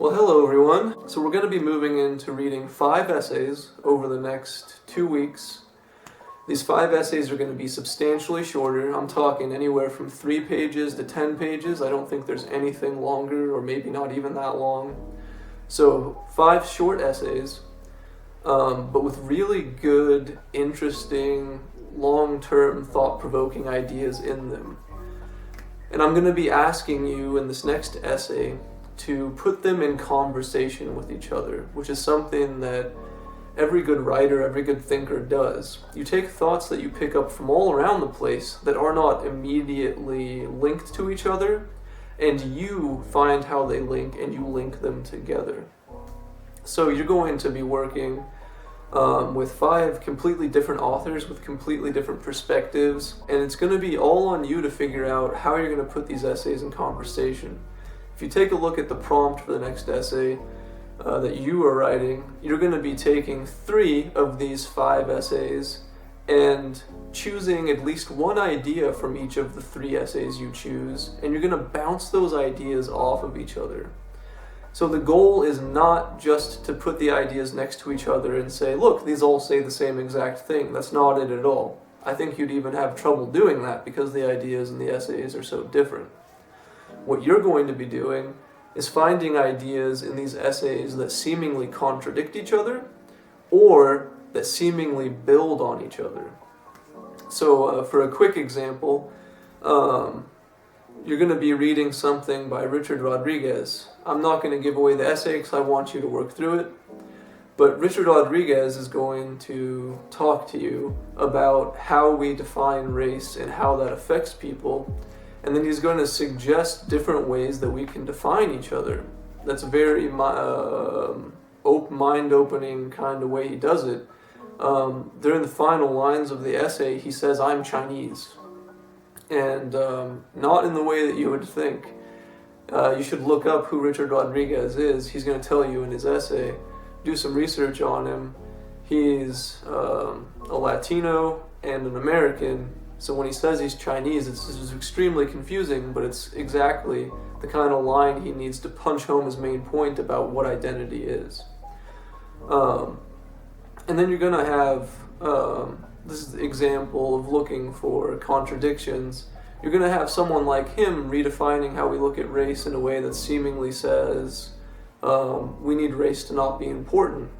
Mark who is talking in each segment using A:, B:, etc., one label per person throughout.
A: Well, hello everyone. So we're going to be moving into reading 5 essays over the next 2 weeks. These 5 essays are going to be substantially shorter. I'm talking anywhere from 3 pages to 10 pages. I don't think there's anything longer, or maybe not even that long. So 5 short essays, but with really good, interesting, long-term, thought-provoking ideas in them. And I'm going to be asking you in this next essay to put them in conversation with each other, which is something that every good writer, every good thinker does. You take thoughts that you pick up from all around the place that are not immediately linked to each other, and you find how they link and you link them together. So you're going to be working with 5 completely different authors with completely different perspectives, and it's going to be all on you to figure out how you're going to put these essays in conversation. If you take a look at the prompt for the next essay that you are writing, you're going to be taking 3 of these 5 essays and choosing at least one idea from each of the 3 essays you choose, and you're going to bounce those ideas off of each other. So the goal is not just to put the ideas next to each other and say, look, these all say the same exact thing. That's not it at all. I think you'd even have trouble doing that because the ideas in the essays are so different. What you're going to be doing is finding ideas in these essays that seemingly contradict each other or that seemingly build on each other. So for a quick example, you're going to be reading something by Richard Rodriguez. I'm not going to give away the essay because I want you to work through it, but Richard Rodriguez is going to talk to you about how we define race and how that affects people. And then he's going to suggest different ways that we can define each other. That's a very mind-opening kind of way he does it. During the final lines of the essay, he says, "I'm Chinese." And not in the way that you would think. You should look up who Richard Rodriguez is. He's going to tell you in his essay. Do some research on him. He's a Latino and an American. So when he says he's Chinese, it's extremely confusing, but it's exactly the kind of line he needs to punch home his main point about what identity is. And then you're going to have, this is the example of looking for contradictions. You're going to have someone like him redefining how we look at race in a way that seemingly says we need race to not be important,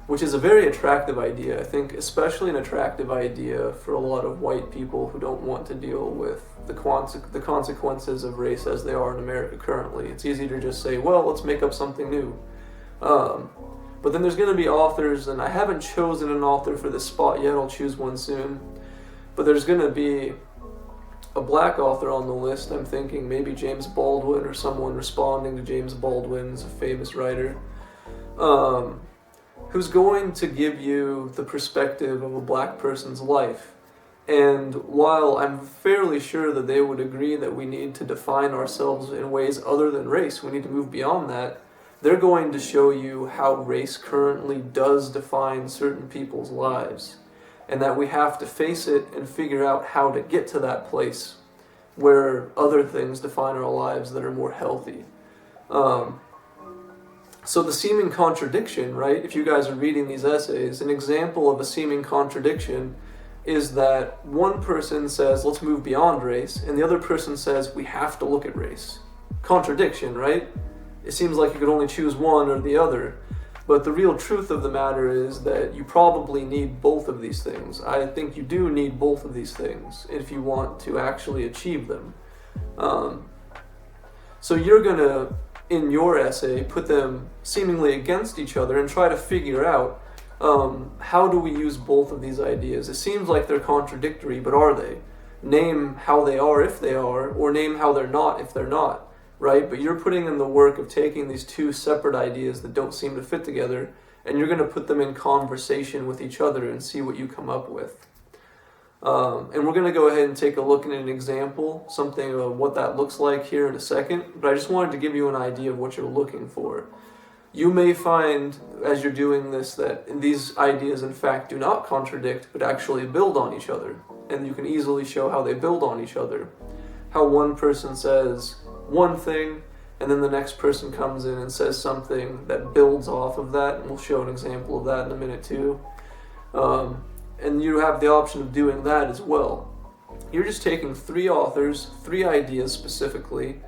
A: which is a very attractive idea. I think especially an attractive idea for a lot of white people who don't want to deal with the consequences of race as they are in America currently. It's easy to just say, well, let's make up something new. But then there's going to be authors, and I haven't chosen an author for this spot yet, I'll choose one soon. But there's going to be a black author on the list. I'm thinking maybe James Baldwin or someone responding to James Baldwin, a famous writer. Who's going to give you the perspective of a black person's life. And while I'm fairly sure that they would agree that we need to define ourselves in ways other than race, we need to move beyond that, they're going to show you how race currently does define certain people's lives, and that we have to face it and figure out how to get to that place where other things define our lives that are more healthy. So the seeming contradiction, right, if you guys are reading these essays, an example of a seeming contradiction is that one person says, let's move beyond race, and the other person says, we have to look at race. Contradiction, right? It seems like you could only choose one or the other, but the real truth of the matter is that you probably need both of these things. I think you do need both of these things if you want to actually achieve them. So you're going to, in your essay, put them seemingly against each other and try to figure out how do we use both of these ideas. It seems like they're contradictory, but are they? Name how they are if they are, or name how they're not if they're not, right? But you're putting in the work of taking these 2 separate ideas that don't seem to fit together, and you're going to put them in conversation with each other and see what you come up with. And we're going to go ahead and take a look at an example, something of what that looks like here in a second, but I just wanted to give you an idea of what you're looking for. You may find, as you're doing this, that these ideas in fact do not contradict, but actually build on each other, and you can easily show how they build on each other. How one person says one thing, and then the next person comes in and says something that builds off of that, and we'll show an example of that in a minute too. And you have the option of doing that as well. You're just taking 3 authors, 3 ideas specifically,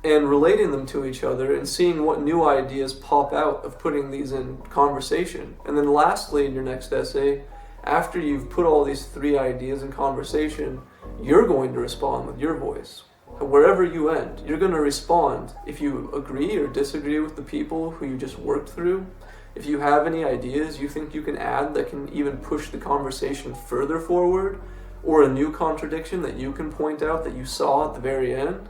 A: and relating them to each other and seeing what new ideas pop out of putting these in conversation. And then lastly, in your next essay, after you've put all these 3 ideas in conversation, you're going to respond with your voice. Wherever you end, you're going to respond if you agree or disagree with the people who you just worked through. If you have any ideas you think you can add that can even push the conversation further forward, or a new contradiction that you can point out that you saw at the very end.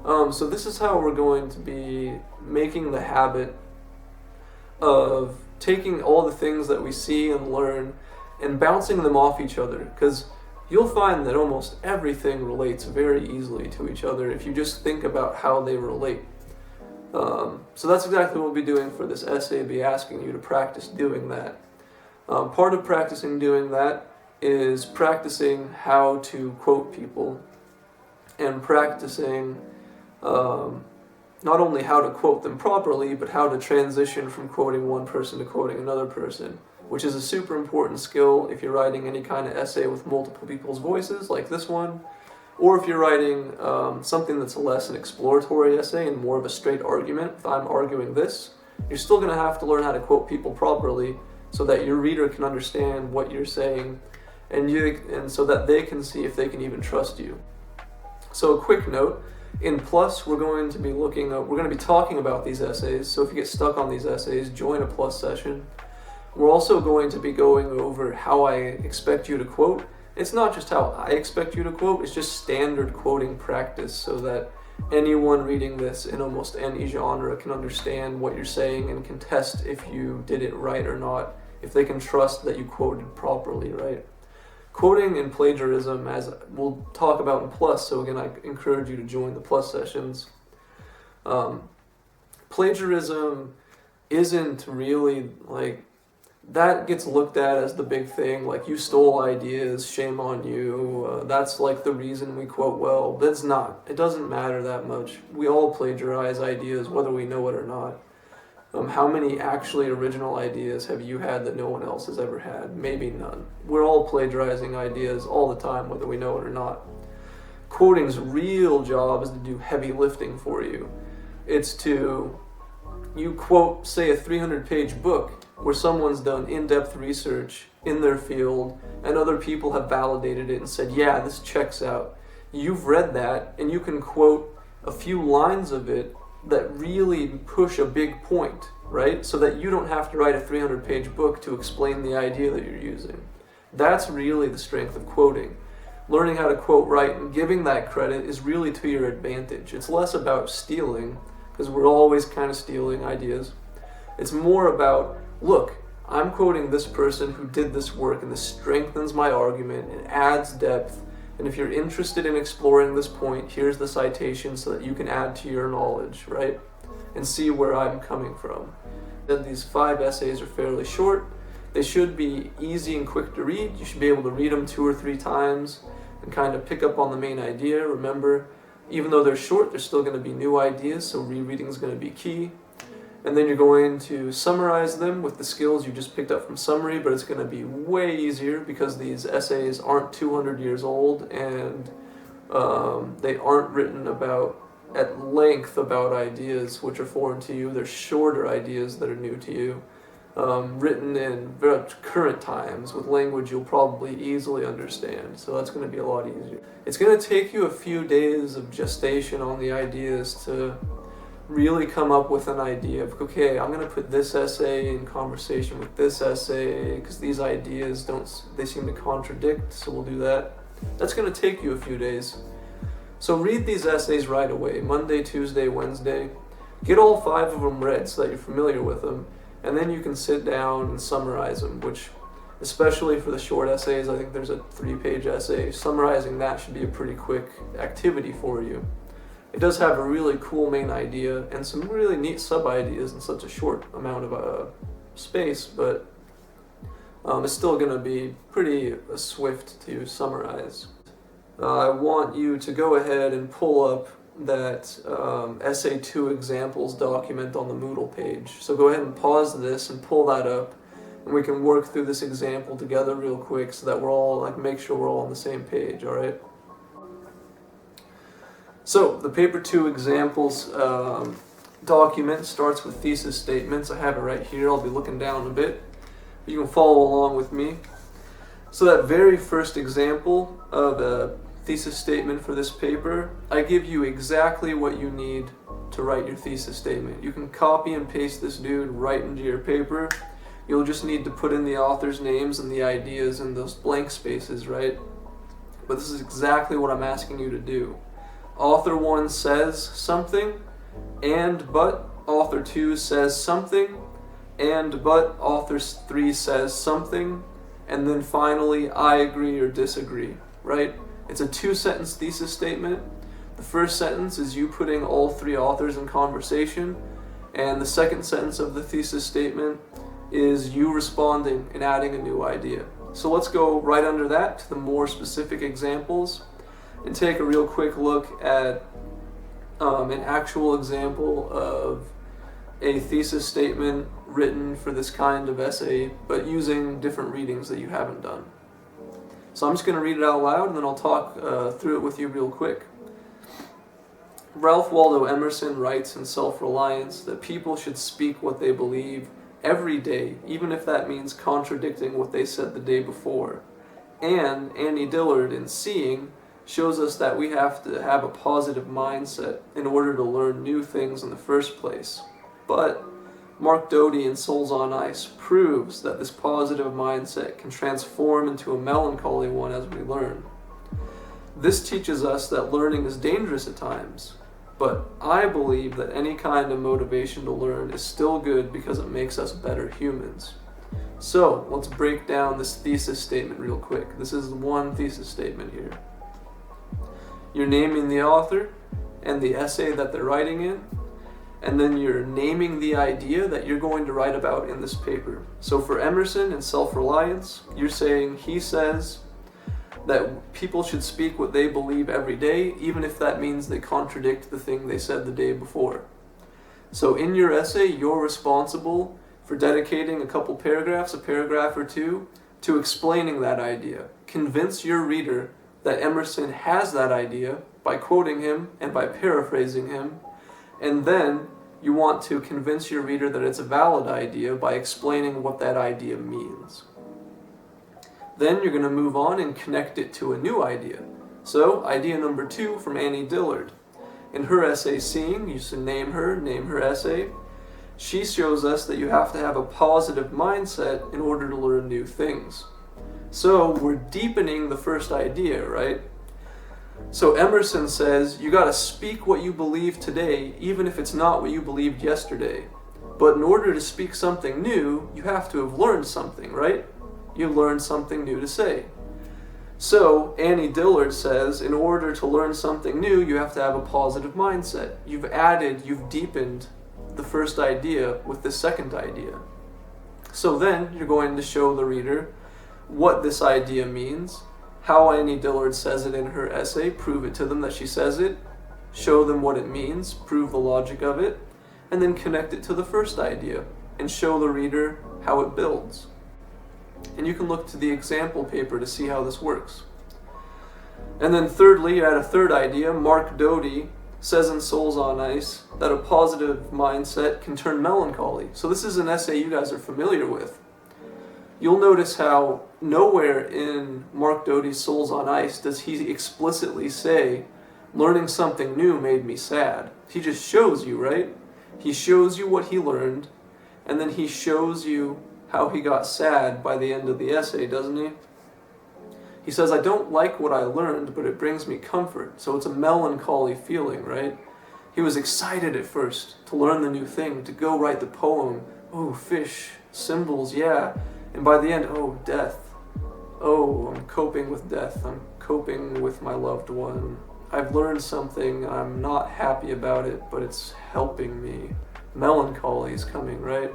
A: So this is how we're going to be making the habit of taking all the things that we see and learn and bouncing them off each other, because you'll find that almost everything relates very easily to each other if you just think about how they relate. So that's exactly what we'll be doing for this essay, be asking you to practice doing that. Part of practicing doing that is practicing how to quote people, and practicing not only how to quote them properly, but how to transition from quoting one person to quoting another person, which is a super important skill if you're writing any kind of essay with multiple people's voices, like this one, or if you're writing something that's less an exploratory essay and more of a straight argument. If I'm arguing this, you're still going to have to learn how to quote people properly so that your reader can understand what you're saying, and so that they can see if they can even trust you. So a quick note, in Plus we're going to be talking about these essays, so if you get stuck on these essays, join a Plus session. We're also going to be going over how I expect you to quote. It's not just how I expect you to quote, it's just standard quoting practice so that anyone reading this in almost any genre can understand what you're saying and can test if you did it right or not, if they can trust that you quoted properly, right? Quoting and plagiarism, as we'll talk about in Plus, so again I encourage you to join the Plus sessions. Plagiarism isn't really that gets looked at as the big thing, like you stole ideas, shame on you, that's like the reason we quote well. That's not. It doesn't matter that much. We all plagiarize ideas whether we know it or not. How many actually original ideas have you had that no one else has ever had? Maybe none. We're all plagiarizing ideas all the time whether we know it or not. Quoting's real job is to do heavy lifting for you. It's to, you quote, say, a 300-page book where someone's done in-depth research in their field and other people have validated it and said, yeah, this checks out. You've read that and you can quote a few lines of it that really push a big point, right? So that you don't have to write a 300-page book to explain the idea that you're using. That's really the strength of quoting. Learning how to quote right and giving that credit is really to your advantage. It's less about stealing, because we're always kind of stealing ideas. It's more about, look, I'm quoting this person who did this work and this strengthens my argument, it adds depth, and if you're interested in exploring this point, here's the citation so that you can add to your knowledge, right? And see where I'm coming from. Then these 5 essays are fairly short. They should be easy and quick to read. You should be able to read them 2 or 3 times and kind of pick up on the main idea. Remember, even though they're short, there's still going to be new ideas, so rereading is going to be key. And then you're going to summarize them with the skills you just picked up from summary, but it's going to be way easier because these essays aren't 200 years old and they aren't written at length about ideas which are foreign to you. They're shorter ideas that are new to you, written in very current times with language you'll probably easily understand, so that's going to be a lot easier. It's going to take you a few days of gestation on the ideas to really come up with an idea of, okay, I'm going to put this essay in conversation with this essay because these ideas they seem to contradict, so we'll do that. That's going to take you a few days. So read these essays right away, Monday, Tuesday, Wednesday. Get all 5 of them read so that you're familiar with them, and then you can sit down and summarize them, which, especially for the short essays, I think there's a 3-page essay. Summarizing that should be a pretty quick activity for you. It does have a really cool main idea and some really neat sub-ideas in such a short amount of space, but it's still going to be pretty swift to summarize. I want you to go ahead and pull up that Essay 2 examples document on the Moodle page. So go ahead and pause this and pull that up, and we can work through this example together real quick so that we're all, make sure we're all on the same page, alright? So, the Paper 2 examples document starts with thesis statements. I have it right here. I'll be looking down a bit. You can follow along with me. So that very first example of a thesis statement for this paper, I give you exactly what you need to write your thesis statement. You can copy and paste this dude right into your paper. You'll just need to put in the author's names and the ideas in those blank spaces, right? But this is exactly what I'm asking you to do. Author 1 says something, but author 2 says something, but author 3 says something, and then finally, I agree or disagree, right? It's a 2-sentence thesis statement. The first sentence is you putting all 3 authors in conversation, and the second sentence of the thesis statement is you responding and adding a new idea. So let's go right under that to the more specific examples and take a real quick look at an actual example of a thesis statement written for this kind of essay, but using different readings that you haven't done. So I'm just going to read it out loud, and then I'll talk through it with you real quick. Ralph Waldo Emerson writes in Self-Reliance that people should speak what they believe every day, even if that means contradicting what they said the day before. And Annie Dillard in Seeing shows us that we have to have a positive mindset in order to learn new things in the first place. But Mark Doty in Souls on Ice proves that this positive mindset can transform into a melancholy one as we learn. This teaches us that learning is dangerous at times, but I believe that any kind of motivation to learn is still good because it makes us better humans. So, let's break down this thesis statement real quick. This is one thesis statement here. You're naming the author and the essay that they're writing in, and then you're naming the idea that you're going to write about in this paper. So for Emerson in Self-Reliance, you're saying he says that people should speak what they believe every day, even if that means they contradict the thing they said the day before. So in your essay, you're responsible for dedicating a couple paragraphs, a paragraph or two, to explaining that idea. Convince your reader that Emerson has that idea by quoting him and by paraphrasing him, and then you want to convince your reader that it's a valid idea by explaining what that idea means. Then you're going to move on and connect it to a new idea. So, idea number 2 from Annie Dillard. In her essay Seeing, you should name her essay. She shows us that you have to have a positive mindset in order to learn new things. So, we're deepening the first idea, right? So Emerson says, you got to speak what you believe today, even if it's not what you believed yesterday. But in order to speak something new, you have to have learned something, right? You learned something new to say. So Annie Dillard says, in order to learn something new, you have to have a positive mindset. You've deepened the first idea with the second idea. So then you're going to show the reader what this idea means, how Annie Dillard says it in her essay, prove it to them that she says it, show them what it means, prove the logic of it, and then connect it to the first idea and show the reader how it builds. And you can look to the example paper to see how this works. And then thirdly, you add a third idea. Mark Doty says in Souls on Ice that a positive mindset can turn melancholy. So this is an essay you guys are familiar with. You'll notice how nowhere in Mark Doty's Souls on Ice does he explicitly say, learning something new made me sad. He just shows you, right? He shows you what he learned, and then he shows you how he got sad by the end of the essay, doesn't he? He says, I don't like what I learned, but it brings me comfort. So it's a melancholy feeling, right? He was excited at first to learn the new thing, to go write the poem. Oh, fish, symbols, yeah. And by the end, oh, death. Oh, I'm coping with death. I'm coping with my loved one. I've learned something. I'm not happy about it, but it's helping me. Melancholy is coming, right?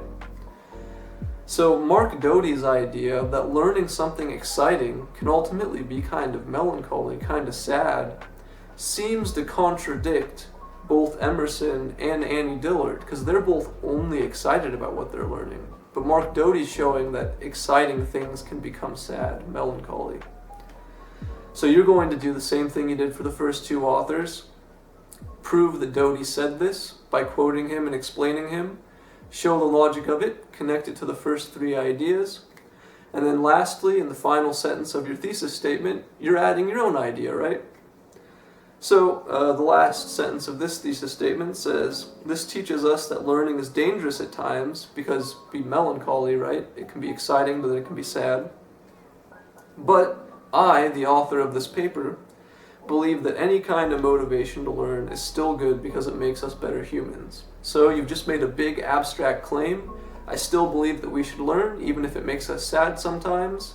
A: So Mark Doty's idea that learning something exciting can ultimately be kind of melancholy, kind of sad, seems to contradict both Emerson and Annie Dillard, because they're both only excited about what they're learning. But Mark Doty's showing that exciting things can become sad, melancholy. So you're going to do the same thing you did for the first two authors. Prove that Doty said this by quoting him and explaining him. Show the logic of it, connect it to the first three ideas. And then lastly, in the final sentence of your thesis statement, you're adding your own idea, right? So the last sentence of this thesis statement says, this teaches us that learning is dangerous at times because be melancholy, right? It can be exciting, but it can be sad. But I, the author of this paper, believe that any kind of motivation to learn is still good because it makes us better humans. So you've just made a big abstract claim. I still believe that we should learn, even if it makes us sad sometimes.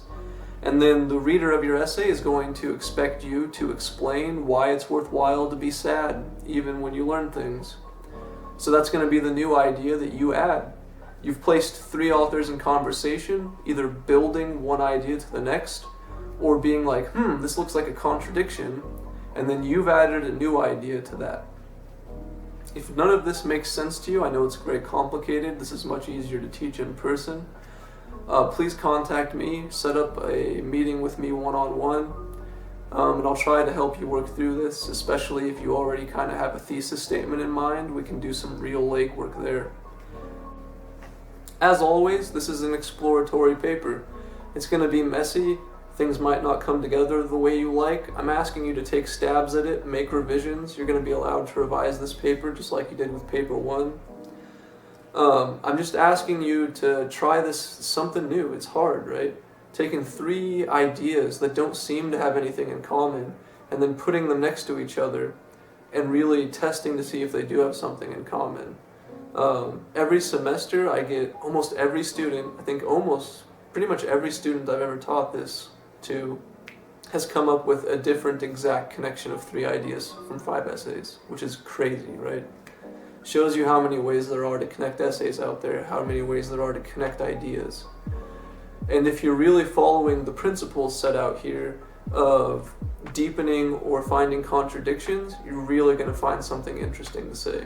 A: And then the reader of your essay is going to expect you to explain why it's worthwhile to be sad, even when you learn things. So that's going to be the new idea that you add. You've placed three authors in conversation, either building one idea to the next, or being like, this looks like a contradiction, and then you've added a new idea to that. If none of this makes sense to you, I know it's very complicated, this is much easier to teach in person, please contact me, set up a meeting with me one-on-one, and I'll try to help you work through this, especially if you already kind of have a thesis statement in mind. We can do some real legwork there. As always, this is an exploratory paper. It's going to be messy. Things might not come together the way you like. I'm asking you to take stabs at it, make revisions. You're going to be allowed to revise this paper just like you did with paper 1. I'm just asking you to try this something new. It's hard, right? Taking three ideas that don't seem to have anything in common and then putting them next to each other and really testing to see if they do have something in common. Every semester I get almost every student, I think pretty much every student I've ever taught this to has come up with a different exact connection of three ideas from 5 essays, which is crazy, right? Shows you how many ways there are to connect essays out there, how many ways there are to connect ideas. And if you're really following the principles set out here of deepening or finding contradictions, you're really going to find something interesting to say.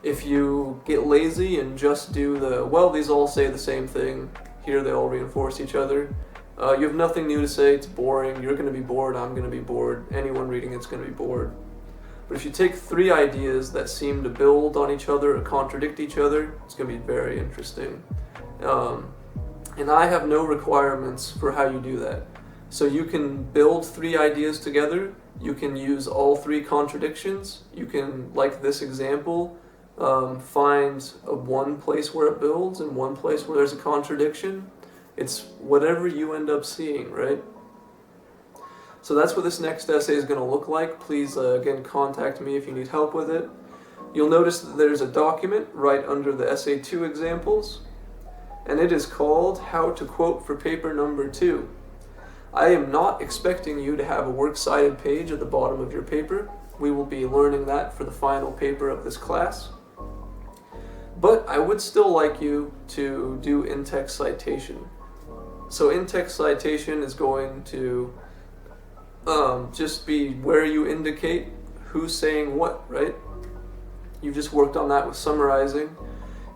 A: If you get lazy and just do these all say the same thing, here they all reinforce each other, you have nothing new to say, it's boring, you're going to be bored, I'm going to be bored, anyone reading it's going to be bored. But if you take three ideas that seem to build on each other or contradict each other, it's going to be very interesting. And I have no requirements for how you do that. So you can build three ideas together, you can use all three contradictions, you can, like this example, find one place where it builds and one place where there's a contradiction. It's whatever you end up seeing, right? So that's what this next essay is going to look like. Please, again, contact me if you need help with it. You'll notice that there's a document right under the essay 2 examples, and it is called How to Quote for Paper Number 2. I am not expecting you to have a works cited page at the bottom of your paper. We will be learning that for the final paper of this class. But I would still like you to do in-text citation. So in-text citation is going to just be where you indicate who's saying what, right? You've just worked on that with summarizing,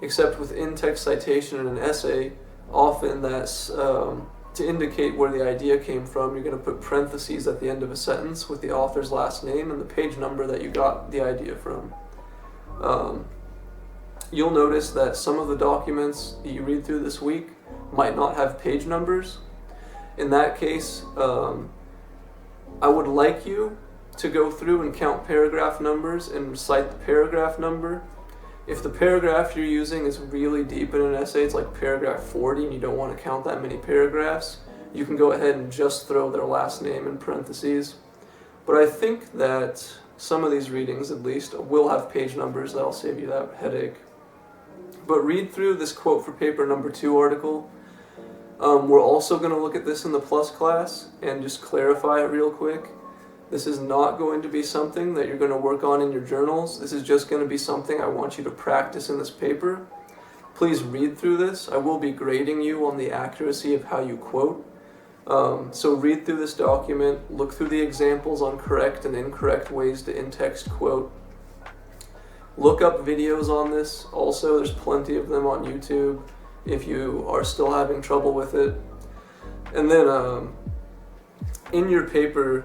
A: except with in-text citation in an essay, often that's to indicate where the idea came from. You're going to put parentheses at the end of a sentence with the author's last name and the page number that you got the idea from. You'll notice that some of the documents that you read through this week might not have page numbers. In that case, I would like you to go through and count paragraph numbers and cite the paragraph number. If the paragraph you're using is really deep in an essay, it's like paragraph 40 and you don't want to count that many paragraphs, you can go ahead and just throw their last name in parentheses. But I think that some of these readings, at least, will have page numbers. That'll save you that headache. But read through this quote for paper number 2 article. We're also going to look at this in the Plus class and just clarify it real quick. This is not going to be something that you're going to work on in your journals. This is just going to be something I want you to practice in this paper. Please read through this. I will be grading you on the accuracy of how you quote. So read through this document, look through the examples on correct and incorrect ways to in-text quote. Look up videos on this. Also, there's plenty of them on YouTube if you are still having trouble with it. And then in your paper,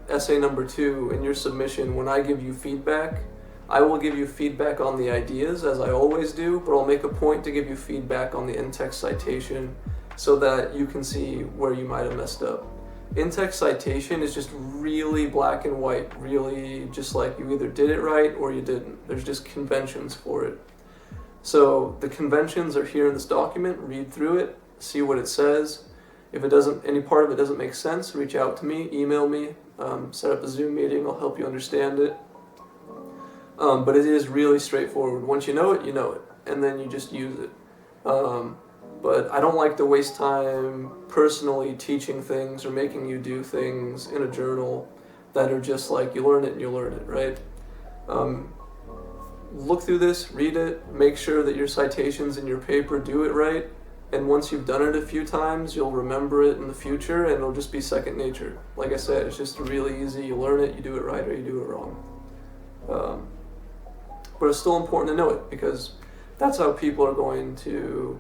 A: essay number 2, in your submission, when I give you feedback, I will give you feedback on the ideas, as I always do, but I'll make a point to give you feedback on the in-text citation so that you can see where you might have messed up. In-text citation is just really black and white, really just like you either did it right or you didn't. There's just conventions for it. So the conventions are here in this document. Read through it, see what it says. If any part of it doesn't make sense, reach out to me, email me, set up a Zoom meeting, I'll help you understand it. But it is really straightforward. Once you know it, and then you just use it. But I don't like to waste time personally teaching things or making you do things in a journal that are just like, you learn it and you learn it, right? Look through this, read it, make sure that your citations in your paper do it right, and once you've done it a few times, you'll remember it in the future, and it'll just be second nature. Like I said, it's just really easy. You learn it, you do it right, or you do it wrong. But it's still important to know it, because that's how people are going to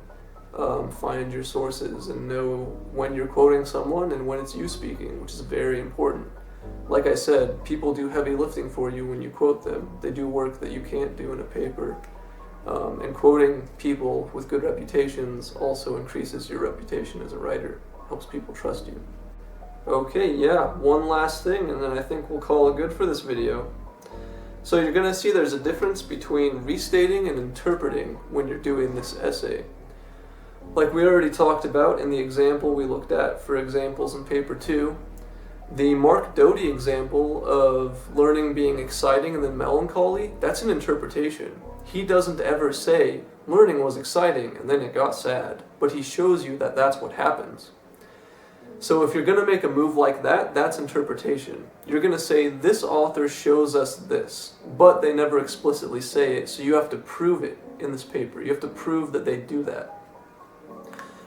A: find your sources and know when you're quoting someone and when it's you speaking, which is very important. Like I said, people do heavy lifting for you when you quote them. They do work that you can't do in a paper. And quoting people with good reputations also increases your reputation as a writer, helps people trust you. Okay, yeah, one last thing, and then I think we'll call it good for this video. So you're going to see there's a difference between restating and interpreting when you're doing this essay. Like we already talked about in the example we looked at for examples in paper 2, the Mark Doty example of learning being exciting and then melancholy, that's an interpretation. He doesn't ever say, learning was exciting and then it got sad, but he shows you that that's what happens. So if you're going to make a move like that, that's interpretation. You're going to say, this author shows us this, but they never explicitly say it, so you have to prove it in this paper. You have to prove that they do that.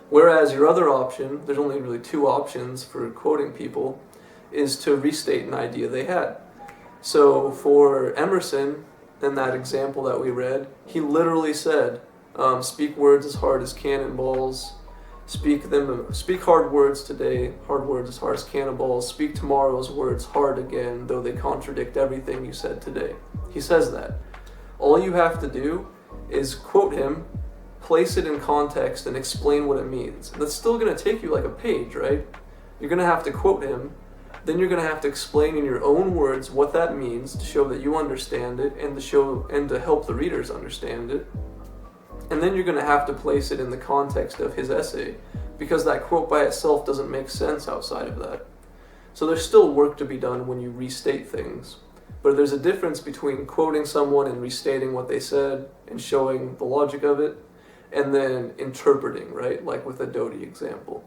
A: Whereas your other option, there's only really 2 options for quoting people, is to restate an idea they had. So for Emerson, in that example that we read, he literally said, speak words as hard as cannonballs, speak hard words today, hard words as hard as cannonballs, speak tomorrow's words hard again, though they contradict everything you said today. He says that. All you have to do is quote him, place it in context, and explain what it means. And that's still going to take you like a page, right? You're going to have to quote him, then you're going to have to explain in your own words what that means to show that you understand it and to help the readers understand it. And then you're going to have to place it in the context of his essay, because that quote by itself doesn't make sense outside of that. So there's still work to be done when you restate things. But there's a difference between quoting someone and restating what they said and showing the logic of it, and then interpreting, right? Like with the Doty example.